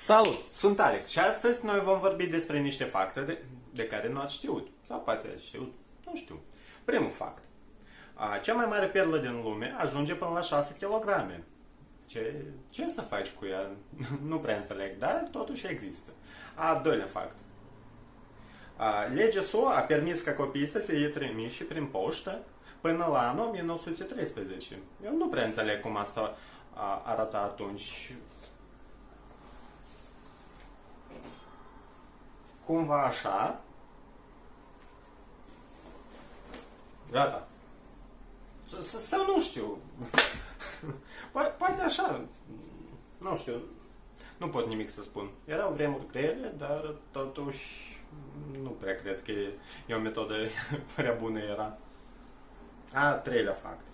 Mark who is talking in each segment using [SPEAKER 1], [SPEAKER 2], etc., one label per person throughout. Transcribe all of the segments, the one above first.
[SPEAKER 1] Salut! Sunt Alex și astăzi noi vom vorbi despre niște fapte de care nu ați știut. Sau poate ați știut, nu știu. Primul fapt. Cea mai mare perlă din lume ajunge până la 6 kg. Ce să faci cu ea? Nu prea înțeleg, dar totuși există. A doilea fapt. Legea SUA a permis ca copiii să fie trimiși prin poștă până la anul 1913. Eu nu prea înțeleg cum asta arăta atunci. Cumva așa. Gata. Sau nu știu. Poate așa. Nu știu. Nu pot nimic să spun. Erau vremuri grele, dar totuși nu prea cred că e o metodă prea bună era. A treilea fapt.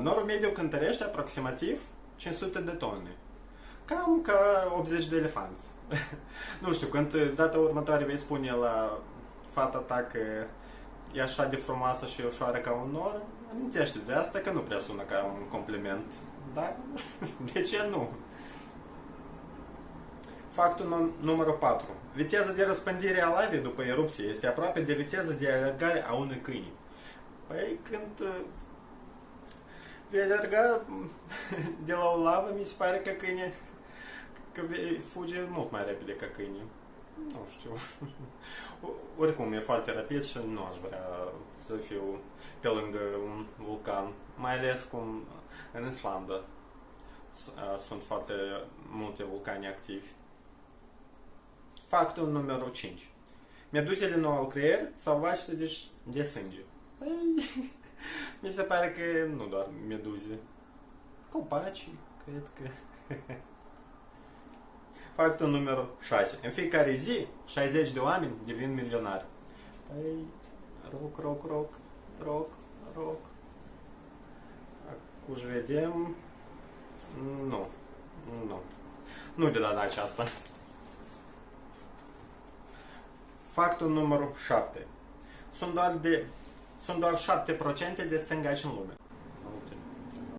[SPEAKER 1] Norul mediu cântărește aproximativ 500 de tone. Cam ca 80 de elefanți. Nu știu, când data următoare vei spune la fata ta că e așa de frumoasă și ușoară ca un nor, amintește de asta că nu prea sună ca un compliment. Dar de ce nu? Factul numărul 4. Viteza de răspândire a lavei după erupție este aproape de viteza de alergare a unui câine. Păi când vei alerga de la o lavă, mi se pare că vei fuge mult mai repede ca câine. Nu știu. Oricum, e foarte rapid și nu aș vrea să fiu pe lângă un vulcan. Mai ales cum în Islanda sunt foarte multe vulcani activi. Factul numărul 5. Meduzele nu au creier sau vașile de sânge. Mi se pare că nu doar meduze. Copaci, cred că. Factul numărul 6. În fiecare zi, 60 de oameni devin milionari. Păi, roc. Acum vedem. Nu de data aceasta. Factul numărul 7. Sunt doar 7% de stângaci în lume.